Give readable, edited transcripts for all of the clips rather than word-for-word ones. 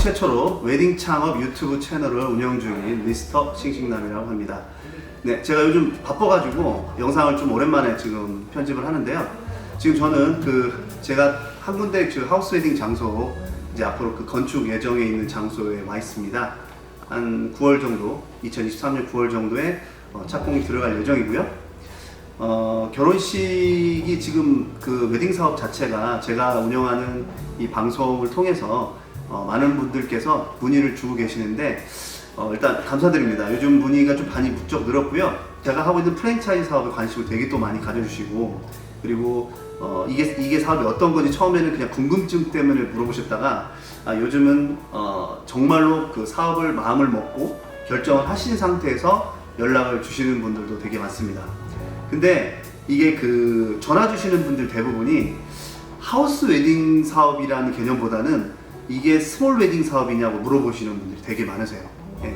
최초로 웨딩 창업 유튜브 채널을 운영 중인 미스터 싱싱남이라고 합니다. 네, 제가 요즘 바빠가지고 영상을 좀 오랜만에 지금 편집을 하는데요. 지금 저는 제가 한 군데 하우스 웨딩 장소, 이제 앞으로 건축 예정에 있는 장소에 와 있습니다. 한 9월 정도, 2023년 9월 정도에 착공이 들어갈 예정이고요. 결혼식이 지금 웨딩 사업 자체가 제가 운영하는 이 방송을 통해서 많은 분들께서 문의를 주고 계시는데, 일단 감사드립니다. 요즘 문의가 좀 많이 부쩍 늘었고요. 제가 하고 있는 프랜차이즈 사업에 관심을 되게 또 많이 가져주시고, 그리고 이게 사업이 어떤 건지 처음에는 그냥 궁금증 때문에 물어보셨다가 요즘은 정말로 그 사업을 마음을 먹고 결정을 하신 상태에서 연락을 주시는 분들도 되게 많습니다. 근데 이게 전화 주시는 분들 대부분이 하우스 웨딩 사업이라는 개념보다는 이게 스몰 웨딩 사업이냐고 물어보시는 분들이 되게 많으세요.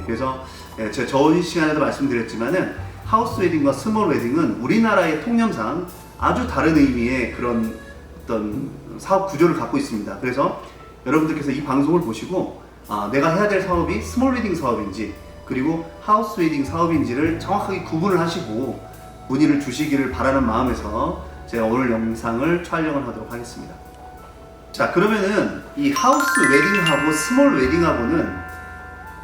그래서 제가 저번 시간에도 말씀드렸지만은 하우스 웨딩과 스몰 웨딩은 우리나라의 통념상 아주 다른 의미의 그런 어떤 사업 구조를 갖고 있습니다. 그래서 여러분들께서 이 방송을 보시고 내가 해야 될 사업이 스몰 웨딩 사업인지 그리고 하우스 웨딩 사업인지를 정확하게 구분을 하시고 문의를 주시기를 바라는 마음에서 제가 오늘 영상을 촬영을 하도록 하겠습니다. 자, 그러면은 이 하우스 웨딩하고 스몰 웨딩하고는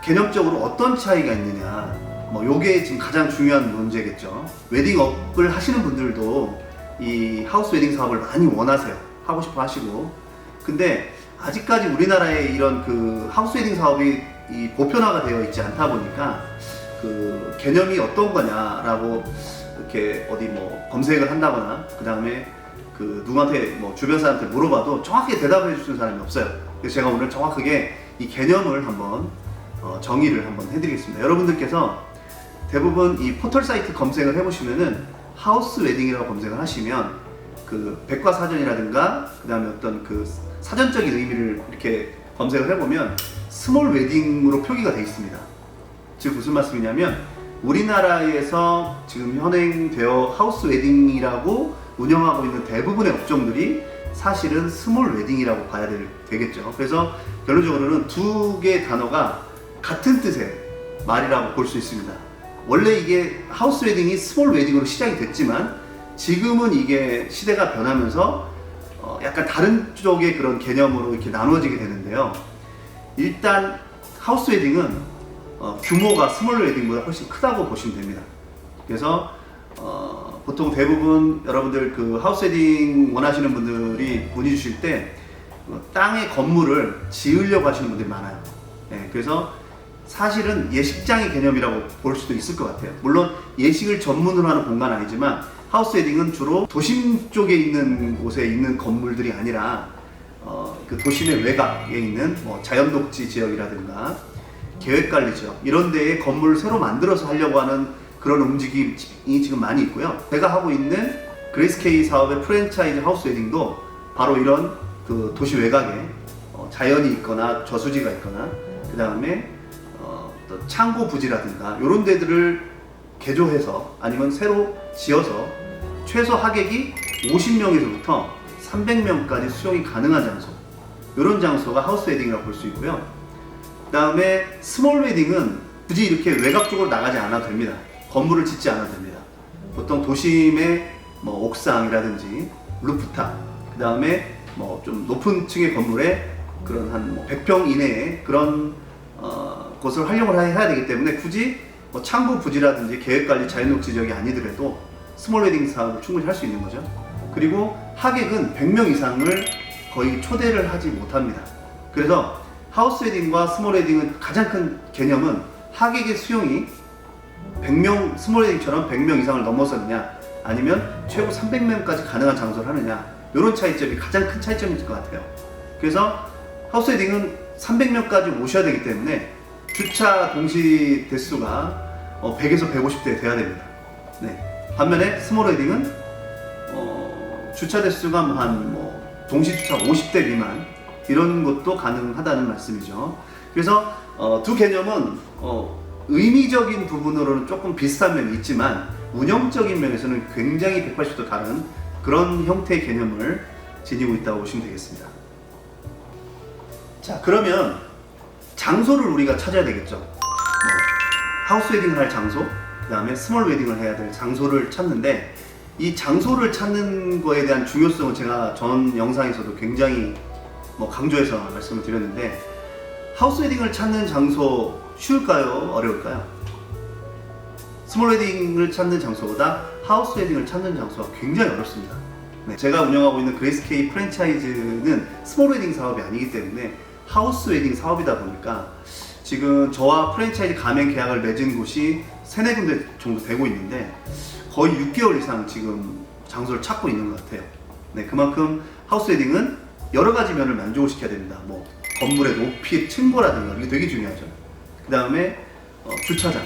개념적으로 어떤 차이가 있느냐, 요게 지금 가장 중요한 문제겠죠. 웨딩업을 하시는 분들도 이 하우스 웨딩 사업을 많이 원하세요. 하고 싶어 하시고. 근데 아직까지 우리나라에 이런 하우스 웨딩 사업이 보편화가 되어 있지 않다 보니까 개념이 어떤 거냐라고 이렇게 어디 검색을 한다거나 그 다음에 누구한테 주변 사람한테 물어봐도 정확하게 대답해 주시는 사람이 없어요. 그래서 제가 오늘 정확하게 이 개념을 한번 정의를 한번 해드리겠습니다. 여러분들께서 대부분 이 포털 사이트 검색을 해보시면은 하우스 웨딩이라고 검색을 하시면 백과사전이라든가 그 다음에 어떤 사전적인 의미를 이렇게 검색을 해보면 스몰 웨딩으로 표기가 되어 있습니다. 즉 무슨 말씀이냐면 우리나라에서 지금 현행되어 하우스 웨딩이라고 운영하고 있는 대부분의 업종들이 사실은 스몰 웨딩이라고 봐야 되겠죠. 그래서 결론적으로는 두 개의 단어가 같은 뜻의 말이라고 볼 수 있습니다. 원래 이게 하우스 웨딩이 스몰 웨딩으로 시작이 됐지만 지금은 이게 시대가 변하면서 약간 다른 쪽의 그런 개념으로 이렇게 나누어지게 되는데요. 일단 하우스 웨딩은 규모가 스몰 웨딩보다 훨씬 크다고 보시면 됩니다. 그래서 보통 대부분 여러분들 하우스 웨딩 원하시는 분들이 문의 주실 때 땅에 건물을 지으려고 하시는 분들이 많아요. 그래서 사실은 예식장의 개념이라고 볼 수도 있을 것 같아요. 물론 예식을 전문으로 하는 공간은 아니지만 하우스 웨딩은 주로 도심 쪽에 있는 곳에 있는 건물들이 아니라 도심의 외곽에 있는 자연녹지 지역이라든가 계획관리 지역 이런 데에 건물을 새로 만들어서 하려고 하는 그런 움직임이 지금 많이 있고요. 제가 하고 있는 그레이스케이 사업의 프랜차이즈 하우스 웨딩도 바로 이런 도시 외곽에 자연이 있거나 저수지가 있거나 그 다음에 창고 부지라든가 이런 데들을 개조해서 아니면 새로 지어서 최소 하객이 50명에서부터 300명까지 수용이 가능한 장소, 이런 장소가 하우스 웨딩이라고 볼 수 있고요. 그 다음에 스몰 웨딩은 굳이 이렇게 외곽 쪽으로 나가지 않아도 됩니다. 건물을 짓지 않아도 됩니다. 보통 도심의 옥상이라든지 루프탑, 그 다음에 좀 높은 층의 건물에 그런 한 100평 이내에 그런 곳을 활용을 해야 되기 때문에 굳이 창고 부지라든지 계획관리 자연녹지 지역이 아니더라도 스몰 웨딩 사업을 충분히 할 수 있는 거죠. 그리고 하객은 100명 이상을 거의 초대를 하지 못합니다. 그래서 하우스 웨딩과 스몰 웨딩은 가장 큰 개념은 하객의 수용이 100명, 스몰 웨딩처럼 100명 이상을 넘어서느냐 아니면 최고 300명까지 가능한 장소를 하느냐, 이런 차이점이 가장 큰 차이점일 것 같아요. 그래서 하우스 웨딩은 300명까지 모셔야 되기 때문에 주차 동시 대수가 100에서 150대 돼야 됩니다. 반면에 스몰 웨딩은 주차 대수가 동시 주차 50대 미만 이런 것도 가능하다는 말씀이죠. 그래서 두 개념은 의미적인 부분으로는 조금 비슷한 면이 있지만 운영적인 면에서는 굉장히 180도 다른 그런 형태의 개념을 지니고 있다고 보시면 되겠습니다. 자, 그러면 장소를 우리가 찾아야 되겠죠. 하우스 웨딩을 할 장소, 그 다음에 스몰 웨딩을 해야 될 장소를 찾는데, 이 장소를 찾는 거에 대한 중요성은 제가 전 영상에서도 굉장히 강조해서 말씀을 드렸는데, 하우스 웨딩을 찾는 장소 쉬울까요? 어려울까요? 스몰 웨딩을 찾는 장소보다 하우스 웨딩을 찾는 장소가 굉장히 어렵습니다. 네, 제가 운영하고 있는 그레이스케이 프랜차이즈는 스몰 웨딩 사업이 아니기 때문에 하우스 웨딩 사업이다 보니까 지금 저와 프랜차이즈 가맹 계약을 맺은 곳이 3-4군데 정도 되고 있는데 거의 6개월 이상 지금 장소를 찾고 있는 것 같아요. 네, 그만큼 하우스 웨딩은 여러 가지 면을 만족을 시켜야 됩니다. 건물의 높이, 층고라든가 이게 되게 중요하죠. 그 다음에 주차장,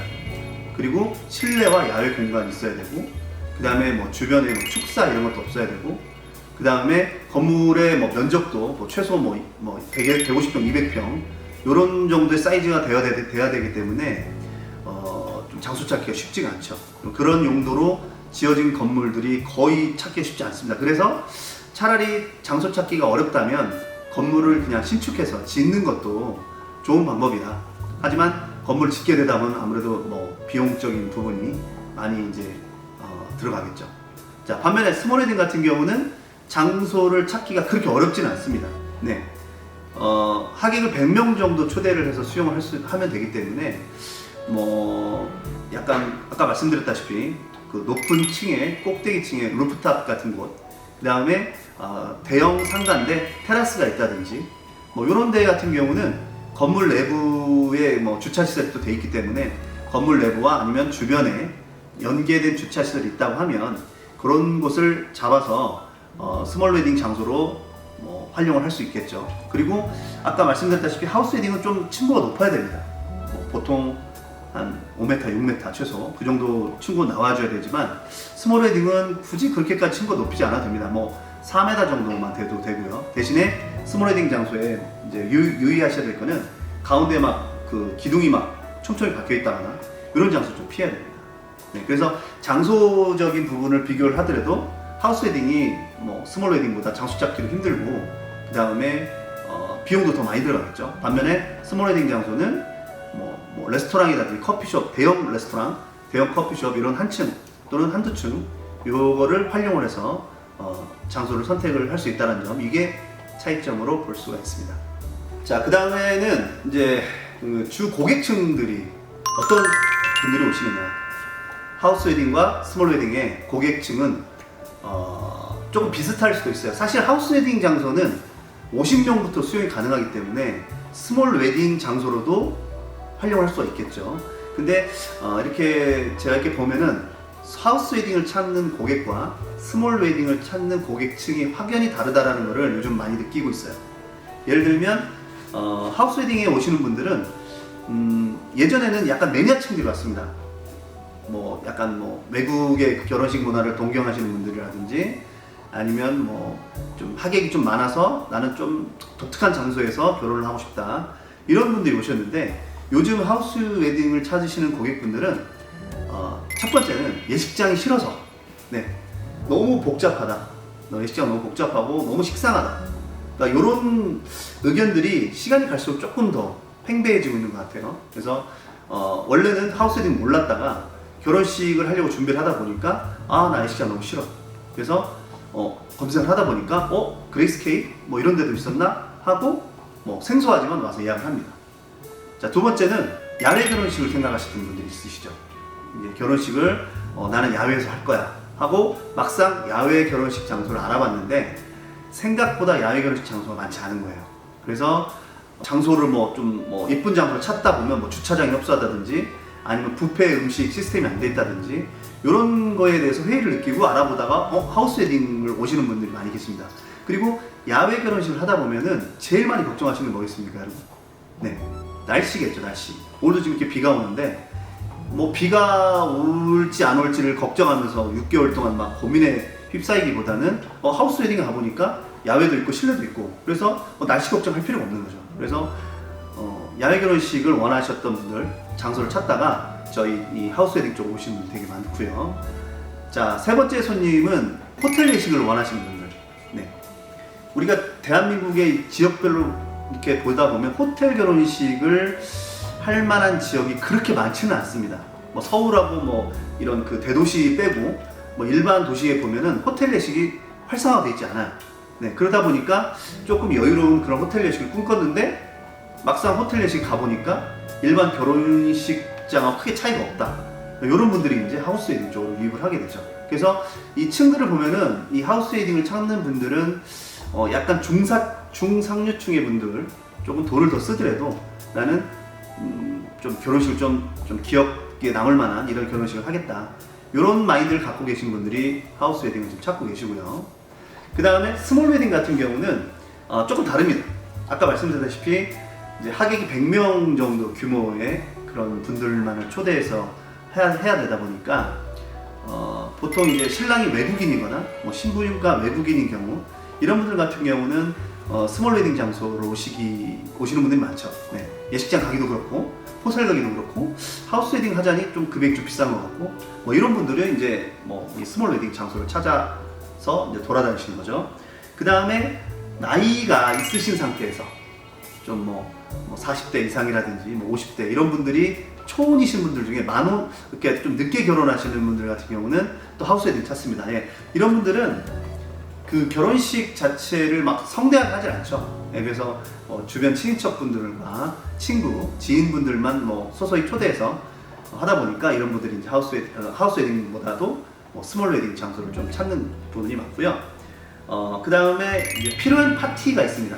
그리고 실내와 야외 공간이 있어야 되고, 그 다음에 주변에 축사 이런 것도 없어야 되고, 그 다음에 건물의 면적도 최소 150평, 200평 이런 정도의 사이즈가 돼야 되기 때문에 좀 장소 찾기가 쉽지가 않죠. 그런 용도로 지어진 건물들이 거의 찾기 쉽지 않습니다. 그래서 차라리 장소 찾기가 어렵다면 건물을 그냥 신축해서 짓는 것도 좋은 방법이다. 하지만 건물을 짓게 되다 보면 아무래도 비용적인 부분이 많이 이제 들어가겠죠. 자, 반면에 스몰 웨딩 같은 경우는 장소를 찾기가 그렇게 어렵지는 않습니다. 네. 하객을 100명 정도 초대를 해서 수용을 하면 되기 때문에 약간 아까 말씀드렸다시피 그 높은 층에 꼭대기 층에 루프탑 같은 곳, 그 다음에 대형 상가인데 테라스가 있다든지 이런 데 같은 경우는 건물 내부에 주차 시설도 돼 있기 때문에 건물 내부와 아니면 주변에 연계된 주차 시설이 있다고 하면 그런 곳을 잡아서 스몰 웨딩 장소로 활용을 할 수 있겠죠. 그리고 아까 말씀드렸다시피 하우스 웨딩은 좀 층고가 높아야 됩니다. 보통 한 5m, 6m 최소 그 정도 층고 나와줘야 되지만 스몰 웨딩은 굳이 그렇게까지 층고 높이지 않아도 됩니다. 4m 정도만 돼도 되고요. 대신에 스몰 웨딩 장소에 이제 유의하셔야 될 거는 가운데 그 기둥이 촘촘히 박혀 있다거나 이런 장소 좀 피해야 됩니다. 네, 그래서 장소적인 부분을 비교를 하더라도 하우스 웨딩이 스몰 웨딩보다 장소 찾기도 힘들고 그 다음에 비용도 더 많이 들어가겠죠. 반면에 스몰 웨딩 장소는 레스토랑이라든지 커피숍, 대형 레스토랑, 대형 커피숍 이런 한 층 또는 한두 층 요거를 활용을 해서 장소를 선택을 할 수 있다는 점, 이게 차이점으로 볼 수가 있습니다. 자, 그 다음에는 이제 주 고객층들이 어떤 분들이 오시느냐. 하우스 웨딩과 스몰 웨딩의 고객층은 조금 비슷할 수도 있어요. 사실 하우스 웨딩 장소는 50명부터 수용이 가능하기 때문에 스몰 웨딩 장소로도 활용할 수가 있겠죠. 근데 제가 이렇게 보면은 하우스 웨딩을 찾는 고객과 스몰 웨딩을 찾는 고객층이 확연히 다르다라는 것을 요즘 많이 느끼고 있어요. 예를 들면 하우스 웨딩에 오시는 분들은 예전에는 약간 매니아층들이 왔습니다. 약간 외국의 결혼식 문화를 동경하시는 분들이라든지 아니면 좀 하객이 좀 많아서 나는 좀 독특한 장소에서 결혼을 하고 싶다 이런 분들이 오셨는데, 요즘 하우스 웨딩을 찾으시는 고객분들은 첫 번째는 예식장이 싫어서, 네, 너무 복잡하다, 예식장 너무 복잡하고 너무 식상하다, 그러니까 이런 의견들이 시간이 갈수록 조금 더 팽배해지고 있는 것 같아요. 그래서 원래는 하우스 웨딩 몰랐다가 결혼식을 하려고 준비를 하다 보니까 나 예식장 너무 싫어, 그래서 검색을 하다 보니까 그레이스케이 이런 데도 있었나 하고 생소하지만 와서 예약을 합니다. 자, 두 번째는 야외 결혼식을 생각하시는 분들이 있으시죠. 이제 결혼식을 나는 야외에서 할 거야 하고 막상 야외 결혼식 장소를 알아봤는데 생각보다 야외 결혼식 장소가 많지 않은 거예요. 그래서 장소를 예쁜 장소를 찾다 보면 주차장이 협소하다든지 아니면 뷔페 음식 시스템이 안 돼 있다든지 이런 거에 대해서 회의를 느끼고 알아보다가 하우스 웨딩을 오시는 분들이 많이 계십니다. 그리고 야외 결혼식을 하다 보면은 제일 많이 걱정하시는 게 뭐겠습니까, 여러분? 네, 날씨겠죠, 날씨. 오늘도 지금 이렇게 비가 오는데 비가 올지 안 올지를 걱정하면서 6개월 동안 고민에 휩싸이기보다는 하우스 웨딩에 가보니까 야외도 있고 실내도 있고 그래서 날씨 걱정할 필요가 없는 거죠. 그래서 야외 결혼식을 원하셨던 분들 장소를 찾다가 저희 이 하우스 웨딩 쪽 오시는 분들 되게 많고요. 자, 세 번째 손님은 호텔 예식을 원하시는 분들. 네, 우리가 대한민국의 지역별로 이렇게 보다 보면 호텔 결혼식을 할 만한 지역이 그렇게 많지는 않습니다. 뭐 서울하고 뭐 이런 그 대도시 빼고 뭐 일반 도시에 보면은 호텔 예식이 활성화되어 있지 않아요. 네, 그러다 보니까 조금 여유로운 그런 호텔 예식을 꿈꿨는데 막상 호텔 예식 가보니까 일반 결혼식장하고 크게 차이가 없다. 이런 분들이 이제 하우스 웨딩 쪽으로 유입을 하게 되죠. 그래서 이 층들을 보면은 이 하우스 웨딩을 찾는 분들은 약간 중상류층의 분들 조금 돈을 더 쓰더라도 나는 좀 결혼식을 좀 귀엽게 남을 만한 이런 결혼식을 하겠다. 이런 마인드를 갖고 계신 분들이 하우스 웨딩을 좀 찾고 계시고요. 그 다음에 스몰 웨딩 같은 경우는 조금 다릅니다. 아까 말씀드렸다시피 이제 하객이 100명 정도 규모의 그런 분들만을 초대해서 해야 되다 보니까 보통 이제 신랑이 외국인이거나 뭐 신부가 외국인인 경우 이런 분들 같은 경우는 스몰 웨딩 장소로 오시는 분들이 많죠. 네. 예식장 가기도 그렇고 호텔 가기도 그렇고 하우스 웨딩 하자니 좀 금액이 좀 비싼 것 같고 뭐 이런 분들은 이제 뭐 이 스몰 웨딩 장소를 찾아서 이제 돌아다니시는 거죠. 그 다음에 나이가 있으신 상태에서 좀 뭐 40대 이상이라든지 뭐 50대 이런 분들이 초혼이신 분들 중에 이렇게 좀 늦게 결혼하시는 분들 같은 경우는 또 하우스 웨딩 찾습니다. 예. 이런 분들은 그 결혼식 자체를 막 성대하게 하진 않죠. 예, 그래서 주변 친인척분들과 친구, 지인분들만 뭐 소소히 초대해서 하다 보니까 이런 분들이 이제 하우스 웨딩보다도 뭐 스몰 웨딩 장소를 좀 찾는 분이 많고요. 그 다음에 이제 필요한 파티가 있습니다.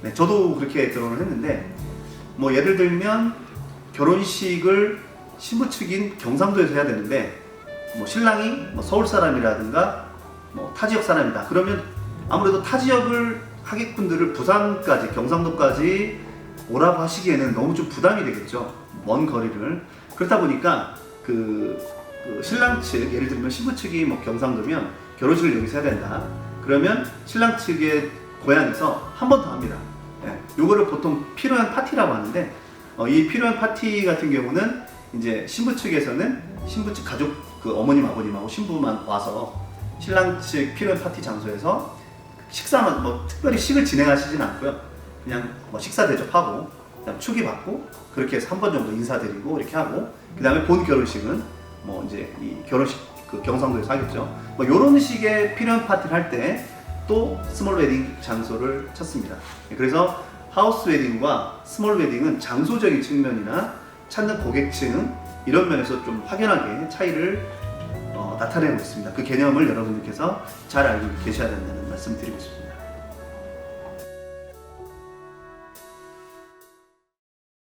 네, 저도 그렇게 결혼을 했는데 뭐 예를 들면 결혼식을 신부 측인 경상도에서 해야 되는데 뭐 신랑이 뭐 서울 사람이라든가 뭐 타 지역 사람이다. 그러면 아무래도 타 지역을 하객분들을 부산까지 경상도까지 오라고 하시기에는 너무 좀 부담이 되겠죠. 먼 거리를. 그렇다 보니까 그 신랑 측 예를 들면 신부 측이 뭐 경상도면 결혼식을 여기서 해야 된다. 그러면 신랑 측의 고향에서 한 번 더 합니다. 예, 요거를 보통 필요한 파티라고 하는데 이 필요한 파티 같은 경우는 이제 신부 측에서는 신부 측 가족 그 어머님 아버님하고 신부만 와서 신랑 측 필요한 파티 장소에서 식사만 뭐 특별히 식을 진행하시진 않고요. 그냥 뭐 식사 대접하고 그다음 축의 받고 그렇게 해서 한 번 정도 인사드리고 이렇게 하고 그 다음에 본 결혼식은 뭐 이제 이 결혼식 그 경상도에서 하겠죠. 뭐 이런 식의 필요한 파티를 할 때 또 스몰 웨딩 장소를 찾습니다. 그래서 하우스 웨딩과 스몰 웨딩은 장소적인 측면이나 찾는 고객층 이런 면에서 좀 확연하게 차이를 나타내고 있습니다. 그 개념을 여러분들께서 잘 알고 계셔야 된다는 말씀 드리고 싶습니다.